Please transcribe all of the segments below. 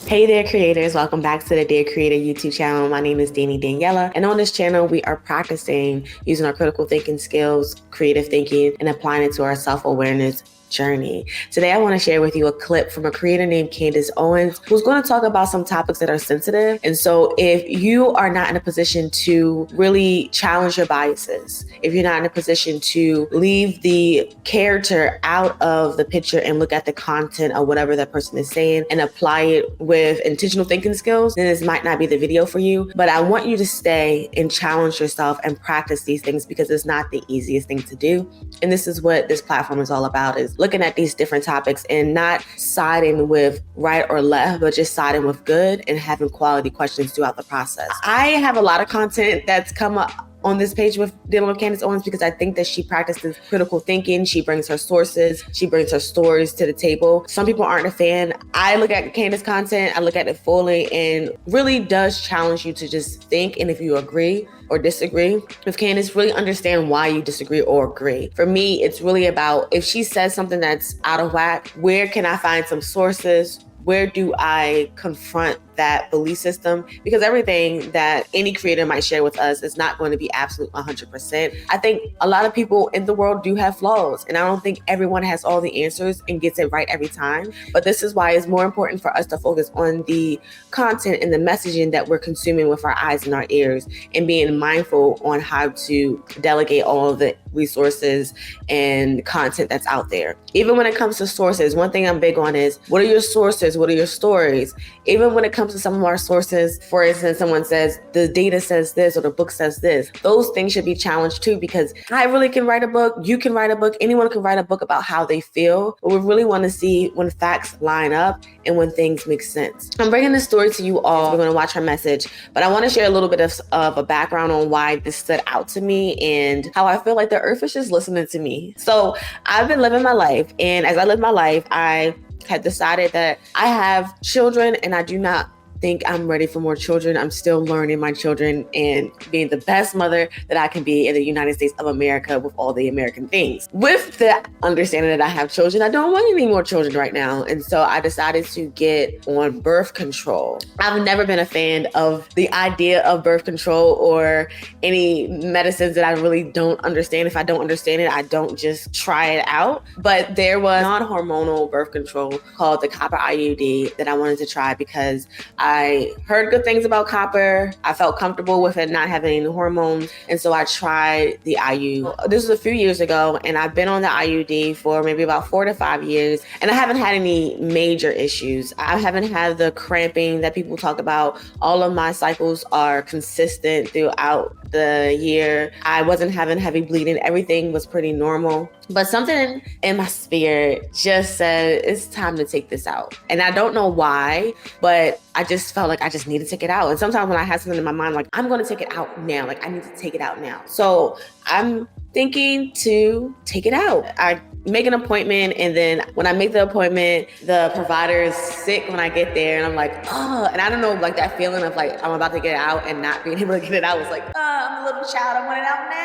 Hey there, creators. Welcome back to the Dear Creator YouTube channel. My name is Danny Daniela, and on this channel, we are practicing using our critical thinking skills, creative thinking, and applying it to our self-awareness journey. Today, I want to share with you a clip from a creator named Candace Owens, who's going to talk about some topics that are sensitive. And so if you are not in a position to really challenge your biases, if you're not in a position to leave the character out of the picture and look at the content of whatever that person is saying and apply it with intentional thinking skills, then this might not be the video for you. But I want you to stay and challenge yourself and practice these things because it's not the easiest thing to do. And this is what this platform is all about, is looking at these different topics and not siding with right or left, but just siding with good and having quality questions throughout the process. I have a lot of content that's come up on this page with dealing with Candace Owens because I think that she practices critical thinking. She brings her sources, she brings her stories to the table. Some people aren't a fan. I look at Candace content, I look at it fully, and really does challenge you to just think, and if you agree or disagree with Candace, really understand why you disagree or agree. For me, it's really about, if she says something that's out of whack, where can I find some sources? Where do I confront that belief system? Because everything that any creator might share with us is not going to be absolute 100%. I think a lot of people in the world do have flaws, and I don't think everyone has all the answers and gets it right every time. But this is why it's more important for us to focus on the content and the messaging that we're consuming with our eyes and our ears, and being mindful on how to delegate all of the resources and content that's out there. Even when it comes to sources, one thing I'm big on is, what are your sources? What are your stories? Even when it comes to some of our sources, for instance, someone says the data says this or the book says this, those things should be challenged too, because I really can write a book, you can write a book, anyone can write a book about how they feel, but we really want to see when facts line up and when things make sense. I'm bringing this story to you all. We're going to watch her message, but I want to share a little bit of a background on why this stood out to me and how I feel like the earth is just listening to me. So I've been living my life, and as I live my life, I had decided that I have children and I do not think I'm ready for more children. I'm still learning my children and being the best mother that I can be in the United States of America with all the American things. With the understanding that I have children, I don't want any more children right now. And so I decided to get on birth control. I've never been a fan of the idea of birth control or any medicines that I really don't understand. If I don't understand it, I don't just try it out. But there was non-hormonal birth control called the copper IUD that I wanted to try because I heard good things about copper. I felt comfortable with it not having any hormones. And so I tried the IUD. This was a few years ago, and I've been on the IUD for maybe about 4 to 5 years. And I haven't had any major issues. I haven't had the cramping that people talk about. All of my cycles are consistent throughout the year. I wasn't having heavy bleeding. Everything was pretty normal. But something in my spirit just said, it's time to take this out. And I don't know why, but I just felt like I just need to take it out. And sometimes when I have something in my mind, like, I'm going to take it out now. Like, I need to take it out now. So I'm thinking to take it out. I make an appointment, and then when I make the appointment, the provider is sick when I get there, and I'm like, oh, and I don't know, like that feeling of like, I'm about to get it out and not being able to get it out was like, I'm a little child, I want it out now.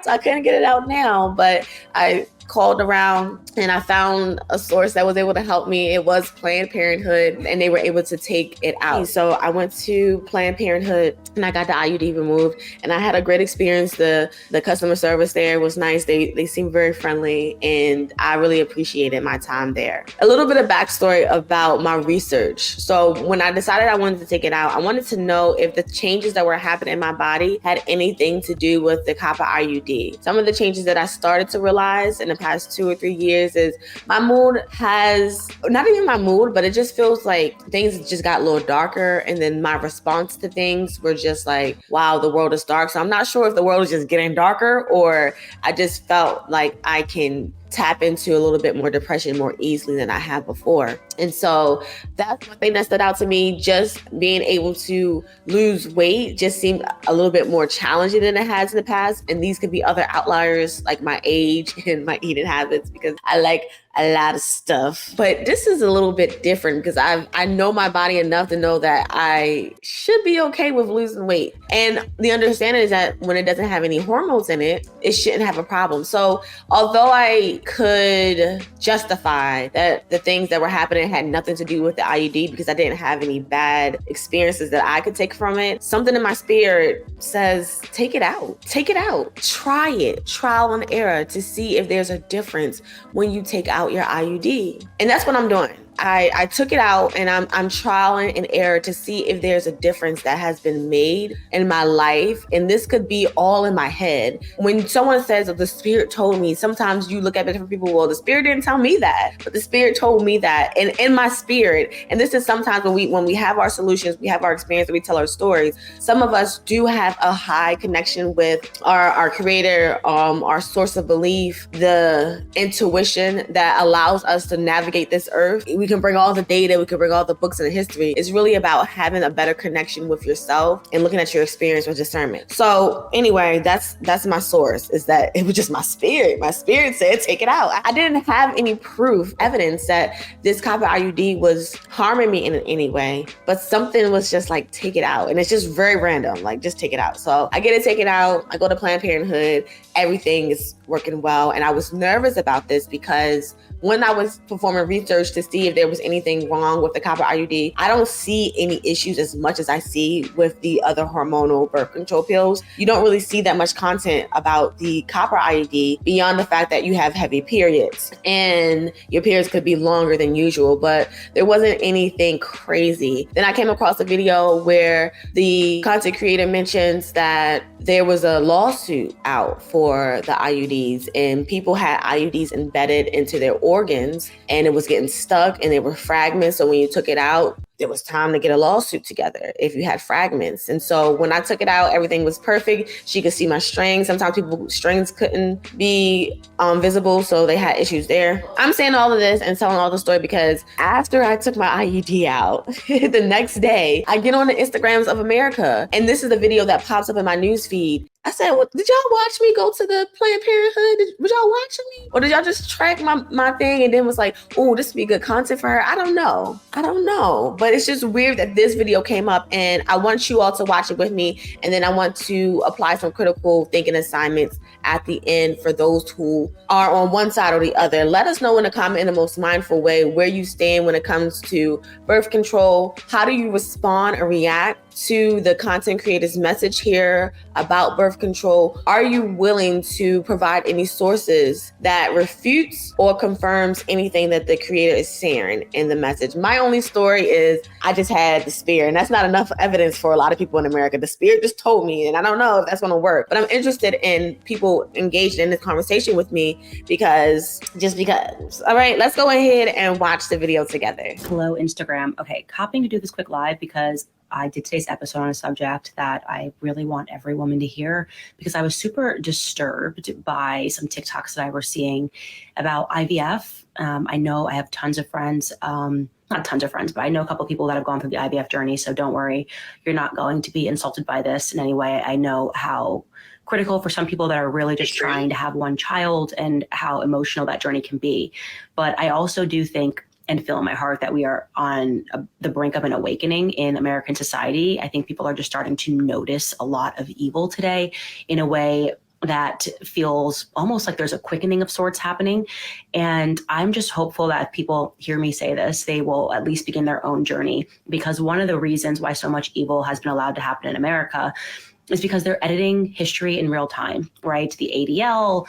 So I couldn't get it out now, but I called around and I found a source that was able to help me. It was Planned Parenthood, and they were able to take it out. So I went to Planned Parenthood and I got the IUD removed, and I had a great experience. The customer service there was nice. They seemed very friendly, and I really appreciated my time there. A little bit of backstory about my research. So when I decided I wanted to take it out, I wanted to know if the changes that were happening in my body had anything to do with the copper IUD. Some of the changes that I started to realize in the past 2 or 3 years is my mood has, not even my mood, but it just feels like things just got a little darker. And then my response to things were just like, wow, the world is dark. So I'm not sure if the world is just getting darker, or I just felt like I can tap into a little bit more depression more easily than I have before. And so that's one thing that stood out to me. Just being able to lose weight just seemed a little bit more challenging than it has in the past. And these could be other outliers like my age and my eating habits, because I like a lot of stuff. But this is a little bit different because I know my body enough to know that I should be okay with losing weight. And the understanding is that when it doesn't have any hormones in it, it shouldn't have a problem. So although I could justify that the things that were happening had nothing to do with the IUD because I didn't have any bad experiences that I could take from it, something in my spirit says, take it out. Take it out. Try it. Trial and error to see if there's a difference when you take out your IUD. And that's what I'm doing. I took it out and I'm trialing and error to see if there's a difference that has been made in my life. And this could be all in my head. When someone says, oh, the spirit told me, sometimes you look at different people, well, the spirit didn't tell me that, but the spirit told me that. And in my spirit, and this is sometimes when we have our solutions, we have our experience, and we tell our stories, some of us do have a high connection with our creator, our source of belief, the intuition that allows us to navigate this earth. We can bring all the data, we can bring all the books and the history. It's really about having a better connection with yourself and looking at your experience with discernment. So anyway, that's my source, is that it was just my spirit. My spirit said, take it out. I didn't have any proof, evidence that this copper IUD was harming me in any way, but something was just like, take it out. And it's just very random, like just take it out. So I get it taken out. I go to Planned Parenthood. Everything is working well. And I was nervous about this because when I was performing research to see if there was anything wrong with the copper IUD, I don't see any issues as much as I see with the other hormonal birth control pills. You don't really see that much content about the copper IUD beyond the fact that you have heavy periods and your periods could be longer than usual, but there wasn't anything crazy. Then I came across a video where the content creator mentions that there was a lawsuit out for the IUDs and people had IUDs embedded into their organs and it was getting stuck and there were fragments. So when you took it out, it was time to get a lawsuit together if you had fragments. And so when I took it out, everything was perfect. She could see my strings. Sometimes strings couldn't be visible, so they had issues there. I'm saying all of this and telling all the story because after I took my IUD out, the next day, I get on the Instagrams of America. And this is the video that pops up in my newsfeed. I said, well, did y'all watch me go to the Planned Parenthood? Was y'all watching me? Or did y'all just track my thing and then was like, oh, this would be good content for her? I don't know. But it's just weird that this video came up and I want you all to watch it with me. And then I want to apply some critical thinking assignments at the end for those who are on one side or the other. Let us know in the comment in the most mindful way where you stand when it comes to birth control. How do you respond or react to the content creator's message here about birth control? Are you willing to provide any sources that refutes or confirms anything that the creator is sharing in the message? My only story is I just had the spirit, and that's not enough evidence for a lot of people in America. The spirit just told me, and I don't know if that's going to work, but I'm interested in people engaged in this conversation with me because. All right, let's go ahead and watch the video together. Hello, Instagram. Okay, copying to do this quick live because I did today's episode on a subject that I really want every woman to hear because I was super disturbed by some TikToks that I was seeing about IVF. I know I have tons of friends, not tons of friends, but I know a couple of people that have gone through the IVF journey. So don't worry, you're not going to be insulted by this in any way. I know how critical for some people that are really just trying to have one child and how emotional that journey can be. But I also do think and feel in my heart that we are on the brink of an awakening in American society. I think people are just starting to notice a lot of evil today in a way that feels almost like there's a quickening of sorts happening. And I'm just hopeful that if people hear me say this, they will at least begin their own journey, because one of the reasons why so much evil has been allowed to happen in America is because they're editing history in real time, right? The ADL,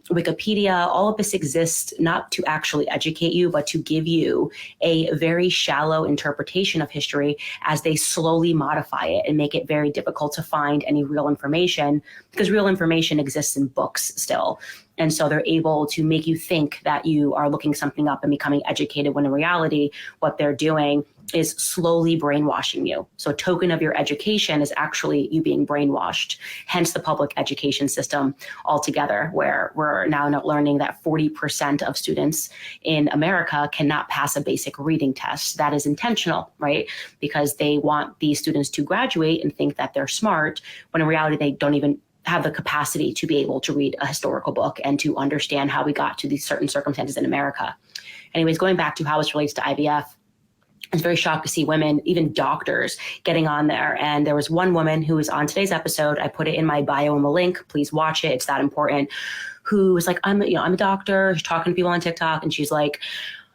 Wikipedia, all of this exists not to actually educate you, but to give you a very shallow interpretation of history as they slowly modify it and make it very difficult to find any real information, because real information exists in books still. And so they're able to make you think that you are looking something up and becoming educated, when in reality, what they're doing is slowly brainwashing you. So a token of your education is actually you being brainwashed, hence the public education system altogether, where we're now learning that 40% of students in America cannot pass a basic reading test. That is intentional, right? Because they want these students to graduate and think that they're smart, when in reality, they don't even have the capacity to be able to read a historical book and to understand how we got to these certain circumstances in America. Anyways, going back to how this relates to IVF, I was very shocked to see women, even doctors, getting on there. And there was one woman who was on today's episode. I put it in my bio and the link. Please watch it. It's that important. Who was like, I'm a doctor. She's talking to people on TikTok, and she's like,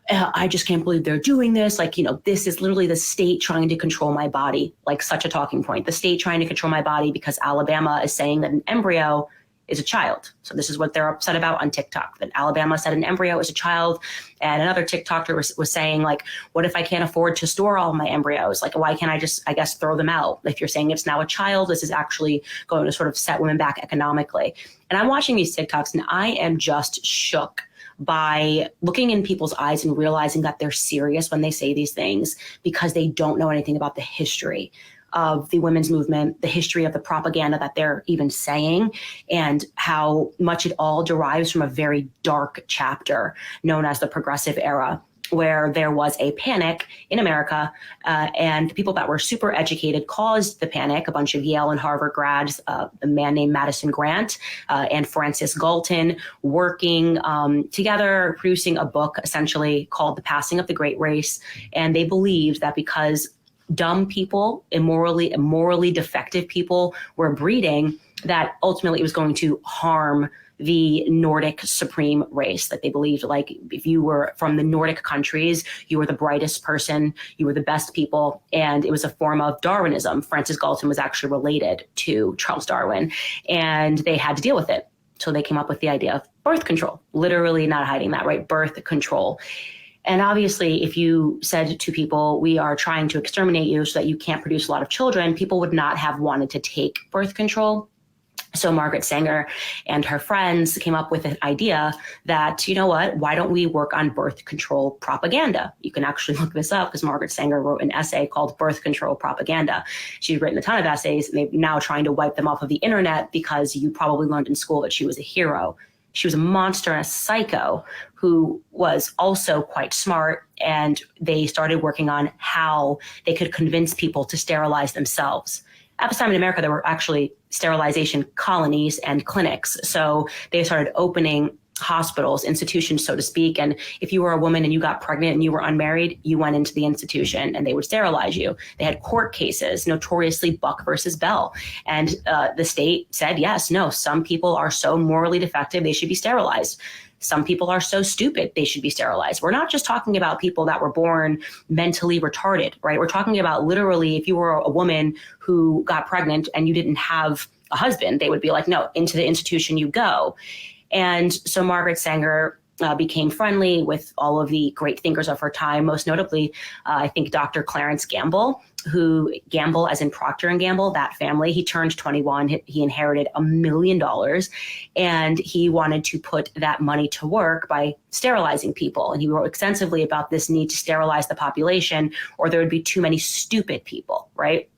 I just can't believe they're doing this. Like, this is literally the state trying to control my body, like such a talking point. The state trying to control my body because Alabama is saying that an embryo is a child. So this is what they're upset about on TikTok, that Alabama said an embryo is a child. And another TikToker was saying, like, what if I can't afford to store all my embryos? Like, why can't I just, I guess, throw them out? If you're saying it's now a child, this is actually going to sort of set women back economically. And I'm watching these TikToks and I am just shook by looking in people's eyes and realizing that they're serious when they say these things because they don't know anything about the history of the women's movement, the history of the propaganda that they're even saying, and how much it all derives from a very dark chapter known as the Progressive Era, where there was a panic in America, and the people that were super educated caused the panic. A bunch of Yale and Harvard grads, a man named Madison Grant and Francis Galton, working together, producing a book essentially called The Passing of the Great Race. And they believed that because dumb people, immorally defective people were breeding, that ultimately it was going to harm the Nordic supreme race, that they believed, like, if you were from the Nordic countries, you were the brightest person, you were the best people. And it was a form of Darwinism. Francis Galton was actually related to Charles Darwin, and they had to deal with it. So they came up with the idea of birth control, literally not hiding that, right? Birth control. And obviously, if you said to people, we are trying to exterminate you so that you can't produce a lot of children, people would not have wanted to take birth control. So Margaret Sanger and her friends came up with an idea that, you know what, why don't we work on birth control propaganda? You can actually look this up because Margaret Sanger wrote an essay called Birth Control Propaganda. She's written a ton of essays, and they're now trying to wipe them off of the internet because you probably learned in school that she was a hero. She was a monster and a psycho who was also quite smart, and they started working on how they could convince people to sterilize themselves. At this time in America, there were actually sterilization colonies and clinics. So they started opening hospitals, institutions, so to speak. And if you were a woman and you got pregnant and you were unmarried, you went into the institution and they would sterilize you. They had court cases, notoriously Buck versus Bell. And the state said, yes, no, some people are so morally defective, they should be sterilized. Some people are so stupid, they should be sterilized. We're not just talking about people that were born mentally retarded, right? We're talking about literally, if you were a woman who got pregnant and you didn't have a husband, they would be like, no, into the institution you go. And so Margaret Sanger became friendly with all of the great thinkers of her time, most notably, I think, Dr. Clarence Gamble, who Gamble, as in Procter & Gamble, that family, he turned 21, he inherited $1 million, and he wanted to put that money to work by sterilizing people. And he wrote extensively about this need to sterilize the population, or there would be too many stupid people, right?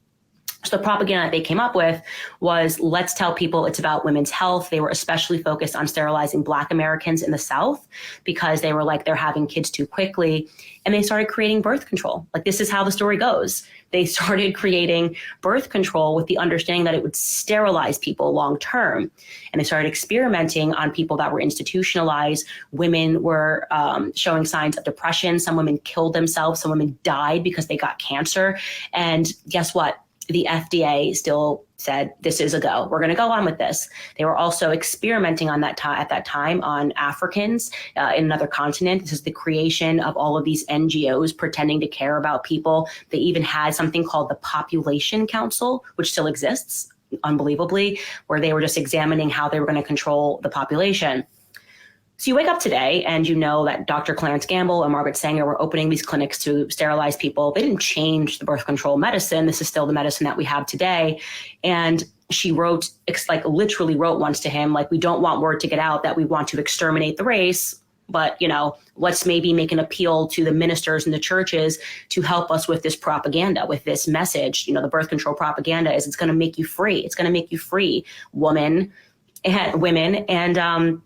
So the propaganda that they came up with was, let's tell people it's about women's health. They were especially focused on sterilizing Black Americans in the South because they were like, they're having kids too quickly. And they started creating birth control. Like, this is how the story goes. They started creating birth control with the understanding that it would sterilize people long term. And they started experimenting on people that were institutionalized. Women were showing signs of depression. Some women killed themselves. Some women died because they got cancer. And guess what? The FDA still said, this is a go. We're going to go on with this. They were also experimenting on that at that time on Africans in another continent. This is the creation of all of these NGOs pretending to care about people. They even had something called the Population Council, which still exists, unbelievably, where they were just examining how they were going to control the population. So you wake up today and you know that Dr. Clarence Gamble and Margaret Sanger were opening these clinics to sterilize people. They didn't change the birth control medicine. This is still the medicine that we have today. And she wrote, like literally wrote once to him, like, we don't want word to get out that we want to exterminate the race, but, you know, let's maybe make an appeal to the ministers and the churches to help us with this propaganda, with this message. You know, the birth control propaganda is, it's going to make you free. It's going to make you free, women. And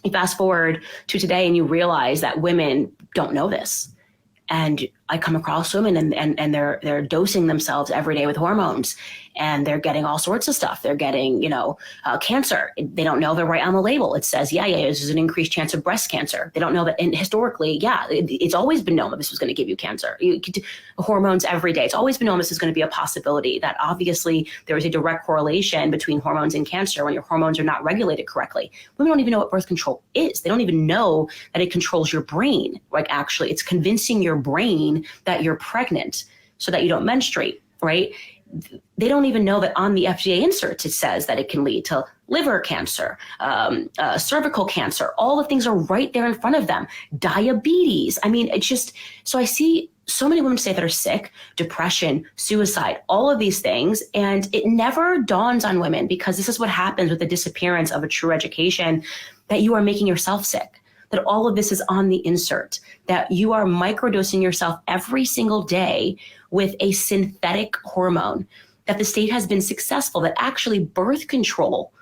you fast forward to today and you realize that women don't know this. And I come across women and they're dosing themselves every day with hormones. and they're getting all sorts of stuff. They're getting, cancer. They don't know they're right on the label. It says, this is an increased chance of breast cancer. They don't know that. And historically, it's always been known that this was going to give you cancer. You could do hormones every day. It's always been known this is going to be a possibility, that obviously there is a direct correlation between hormones and cancer when your hormones are not regulated correctly. Women don't even know what birth control is. They don't even know that it controls your brain. Like, actually, it's convincing your brain that you're pregnant so that you don't menstruate, right? They don't even know that on the FDA inserts, it says that it can lead to liver cancer, cervical cancer. All the things are right there in front of them. Diabetes. I mean, it's just, so I see so many women say that are sick, depression, suicide, all of these things. And it never dawns on women, because this is what happens with the disappearance of a true education, that you are making yourself sick, that all of this is on the insert, that you are microdosing yourself every single day with a synthetic hormone, that the state has been successful, that actually birth control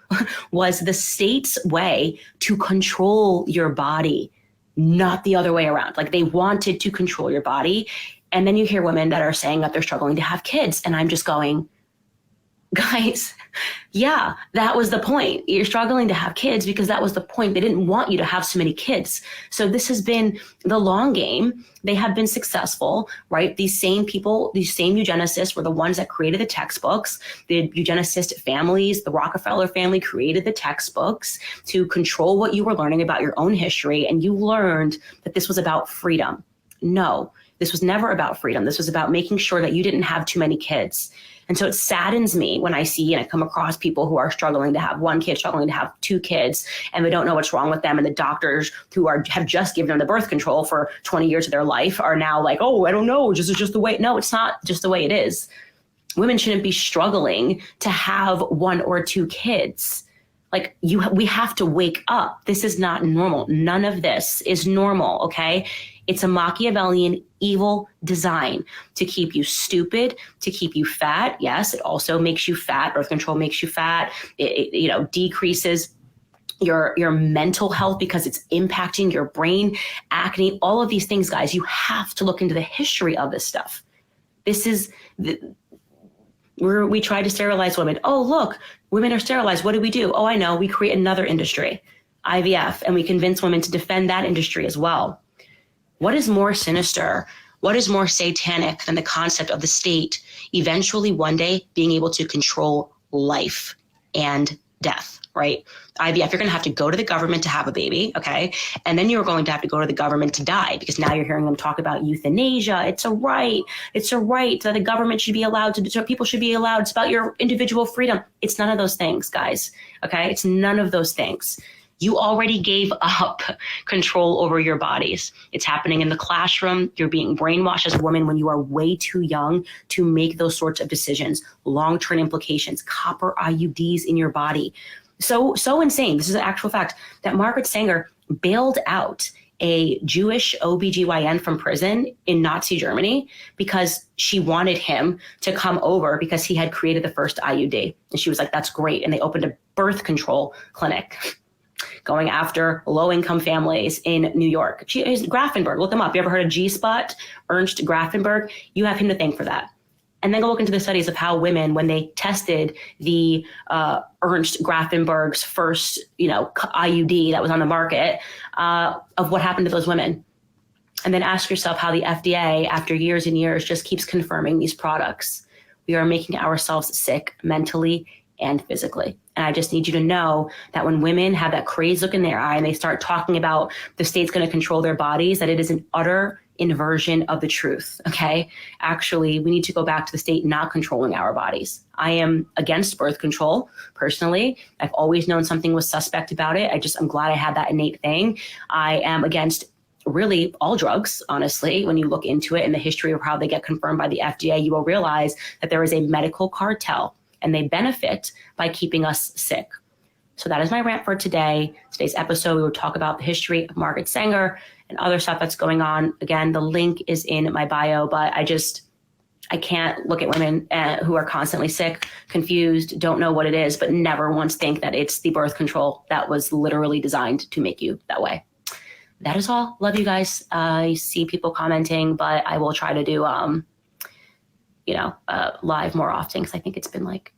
was the state's way to control your body, not the other way around. Like, they wanted to control your body. And then you hear women that are saying that they're struggling to have kids. And I'm just going, guys, yeah, that was the point. You're struggling to have kids because that was the point. They didn't want you to have so many kids. So this has been the long game. They have been successful, right? These same people, these same eugenicists were the ones that created the textbooks. The eugenicist families, the Rockefeller family created the textbooks to control what you were learning about your own history. And you learned that this was about freedom. No, this was never about freedom. This was about making sure that you didn't have too many kids. And so it saddens me when I see and I come across people who are struggling to have one kid, struggling to have two kids, and they don't know what's wrong with them. And the doctors who have just given them the birth control for 20 years of their life are now like, oh, I don't know, this is just the way. No, it's not just the way it is. Women shouldn't be struggling to have one or two kids. Like, we have to wake up. This is not normal. None of this is normal, okay? It's a Machiavellian evil design to keep you stupid, to keep you fat. Yes, it also makes you fat. Birth control makes you fat. It decreases your mental health because it's impacting your brain, acne, all of these things, guys. You have to look into the history of this stuff. This is we try to sterilize women. Oh, look, women are sterilized. What do we do? Oh, I know. We create another industry, IVF, and we convince women to defend that industry as well. What is more sinister? What is more satanic than the concept of the state eventually one day being able to control life and death, right? IVF, you're going to have to go to the government to have a baby, okay? And then you're going to have to go to the government to die, because now you're hearing them talk about euthanasia. It's a right. It's a right that the government should be allowed to, so people should be allowed. It's about your individual freedom. It's none of those things, guys, okay? It's none of those things. You already gave up control over your bodies. It's happening in the classroom. You're being brainwashed as a woman when you are way too young to make those sorts of decisions. Long-term implications, copper IUDs in your body. So insane. This is an actual fact that Margaret Sanger bailed out a Jewish OBGYN from prison in Nazi Germany because she wanted him to come over because he had created the first IUD. And she was like, that's great. And they opened a birth control clinic going after low-income families in New York. He's Grafenberg. Look him up. You ever heard of G-Spot? Ernst Grafenberg? You have him to thank for that. And then go look into the studies of how women, when they tested the Ernst Grafenberg's first, IUD that was on the market, of what happened to those women. And then ask yourself how the FDA, after years and years, just keeps confirming these products. We are making ourselves sick mentally and physically. And I just need you to know that when women have that crazed look in their eye and they start talking about the state's going to control their bodies, that it is an utter inversion of the truth, okay? Actually, we need to go back to the state not controlling our bodies. I am against birth control, personally. I've always known something was suspect about it. I'm glad I had that innate thing. I am against really all drugs, honestly. When you look into it and the history of how they get confirmed by the FDA, you will realize that there is a medical cartel and they benefit by keeping us sick. So that is my rant for today. Today's episode, we will talk about the history of Margaret Sanger and other stuff that's going on. Again, the link is in my bio, but I can't look at women who are constantly sick, confused, don't know what it is, but never once think that it's the birth control that was literally designed to make you that way. That is all. Love you guys. I see people commenting, but I will try to do, live more often, because I think it's been like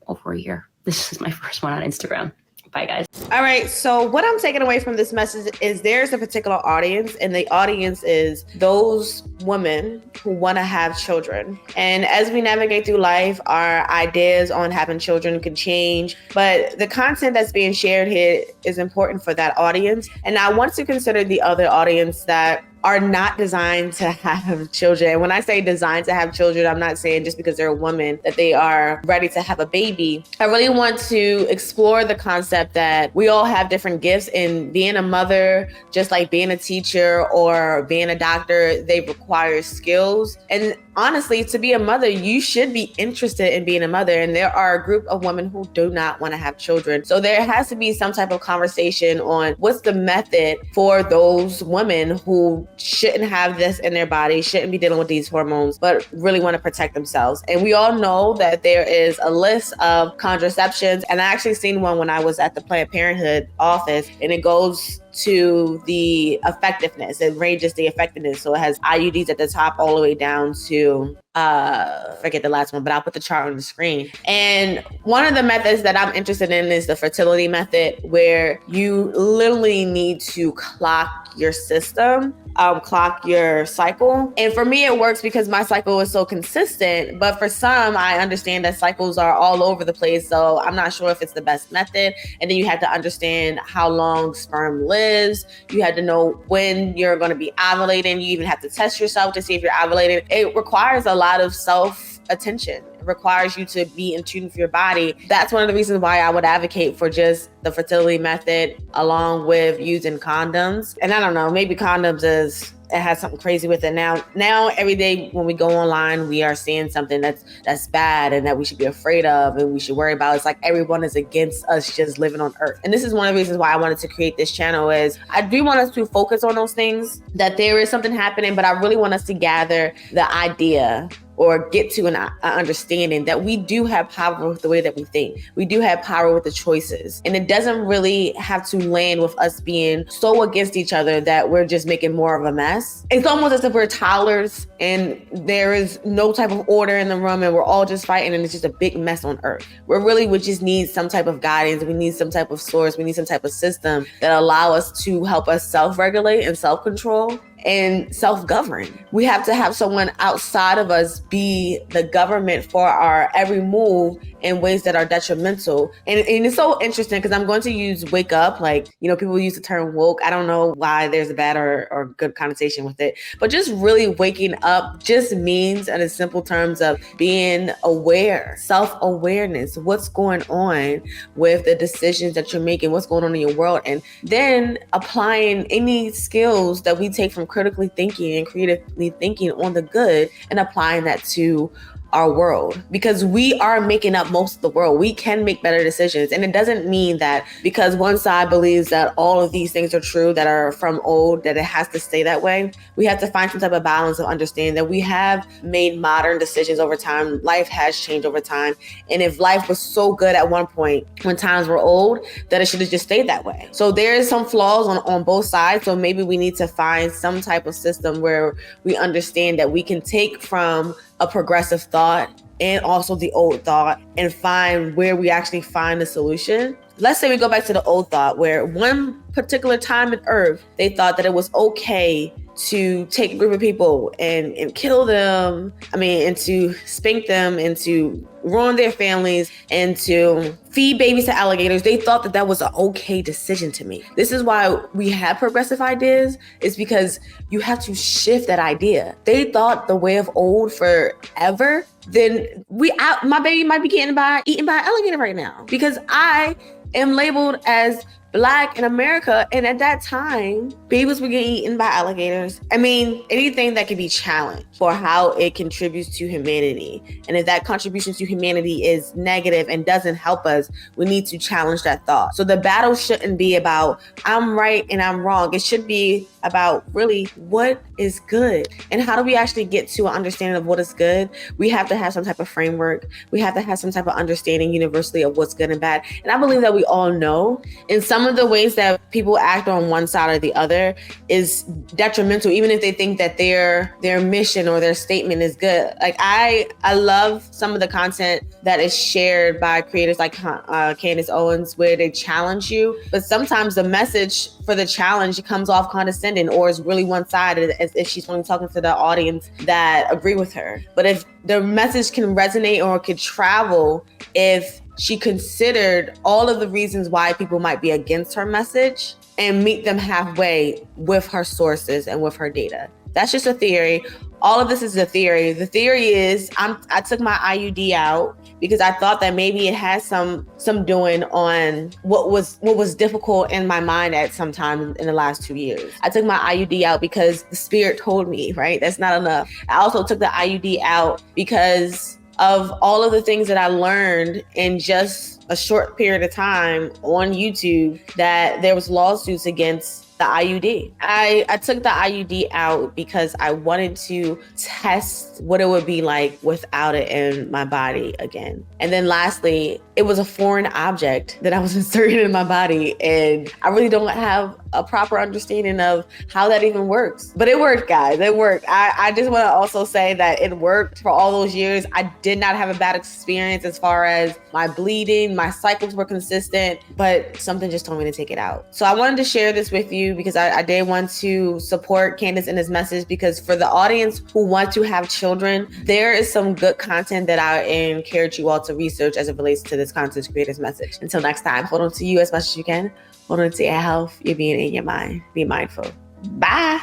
over a year. This is my first one on Instagram. Bye, guys. All right. So what I'm taking away from this message is there's a particular audience, and the audience is those women who want to have children. And as we navigate through life, our ideas on having children can change, but the content that's being shared here is important for that audience. And I want to consider the other audience that are not designed to have children. And when I say designed to have children, I'm not saying just because they're a woman that they are ready to have a baby. I really want to explore the concept that we all have different gifts, and being a mother, just like being a teacher or being a doctor, they require skills. And honestly, to be a mother, you should be interested in being a mother. And there are a group of women who do not want to have children. So there has to be some type of conversation on what's the method for those women who shouldn't have this in their body, shouldn't be dealing with these hormones, but really want to protect themselves. And we all know that there is a list of contraceptions. And I actually seen one when I was at the Planned Parenthood office, and it goes to the effectiveness. It ranges the effectiveness. So it has IUDs at the top all the way down to forget the last one, but I'll put the chart on the screen. And one of the methods that I'm interested in is the fertility method, where you literally need to clock your system, clock your cycle. And for me, it works because my cycle is so consistent. But for some, I understand that cycles are all over the place. So I'm not sure if it's the best method. And then you have to understand how long sperm lives. You have to know when you're going to be ovulating. You even have to test yourself to see if you're ovulating. It requires a lot of self-attention. It requires you to be in tune with your body. That's one of the reasons why I would advocate for just the fertility method along with using condoms. And I don't know, maybe condoms it has something crazy with it. Now every day when we go online, we are seeing something that's bad and that we should be afraid of and we should worry about. It's like everyone is against us just living on Earth. And this is one of the reasons why I wanted to create this channel. Is I do want us to focus on those things, that there is something happening, but I really want us to gather the idea or get to an understanding that we do have power with the way that we think. We do have power with the choices. And it doesn't really have to land with us being so against each other that we're just making more of a mess. It's almost as if we're toddlers and there is no type of order in the room and we're all just fighting and it's just a big mess on Earth. We just need some type of guidance. We need some type of source. We need some type of system that allow us to help us self-regulate and self-control and self-govern. We have to have someone outside of us be the government for our every move in ways that are detrimental. And it's so interesting because I'm going to use wake up, like, people use the term woke. I don't know why there's a bad or good connotation with it, but just really waking up just means in simple terms of being aware, self-awareness, what's going on with the decisions that you're making, what's going on in your world, and then applying any skills that we take from critically thinking and creatively thinking on the good and applying that to our world, because we are making up most of the world. We can make better decisions. And it doesn't mean that because one side believes that all of these things are true that are from old, that it has to stay that way. We have to find some type of balance of understanding that we have made modern decisions over time. Life has changed over time. And if life was so good at one point when times were old, that it should have just stayed that way. So there is some flaws on both sides. So maybe we need to find some type of system where we understand that we can take from a progressive thought and also the old thought and find where we actually find the solution. Let's say we go back to the old thought where one particular time on Earth, they thought that it was okay to take a group of people and kill them, and to spank them and to ruin their families and to feed babies to alligators. They thought that that was an okay decision to make. This is why we have progressive ideas. It's because you have to shift that idea. They thought the way of old forever. Then my baby might be eaten by an alligator right now because I am labeled as Black in America. And at that time, babies were getting eaten by alligators. Anything that can be challenged for how it contributes to humanity. And if that contribution to humanity is negative and doesn't help us, we need to challenge that thought. So the battle shouldn't be about I'm right and I'm wrong. It should be about really what is good and how do we actually get to an understanding of what is good. We have to have some type of framework. We have to have some type of understanding universally of what's good and bad. And I believe that we all know. And some some of the ways that people act on one side or the other is detrimental, even if they think that their mission or their statement is good. Like I love some of the content that is shared by creators like Candace Owens, where they challenge you, but sometimes the message for the challenge comes off condescending or is really one-sided, as if she's only talking to the audience that agree with her. But if the message can resonate or could travel, if she considered all of the reasons why people might be against her message and meet them halfway with her sources and with her data. That's just a theory. All of this is a theory. The theory is I took my IUD out because I thought that maybe it had some doing on what was difficult in my mind at some time in the last 2 years. I took my IUD out because the spirit told me, right? That's not enough. I also took the IUD out because of all of the things that I learned in just a short period of time on YouTube, that there was lawsuits against the IUD. I took the IUD out because I wanted to test what it would be like without it in my body again. And then lastly, it was a foreign object that I was inserting in my body, and I really don't have a proper understanding of how that even works. But it worked, guys. It worked. I just want to also say that it worked for all those years. I did not have a bad experience as far as my bleeding. My cycles were consistent, but something just told me to take it out. So I wanted to share this with you because I did want to support Candace in this message, because for the audience who want to have children, there is some good content that I encourage you all to research as it relates to this content creator's message. Until next time, hold on to you as much as you can. Hold on to your health, your being, and your mind. Be mindful. Bye.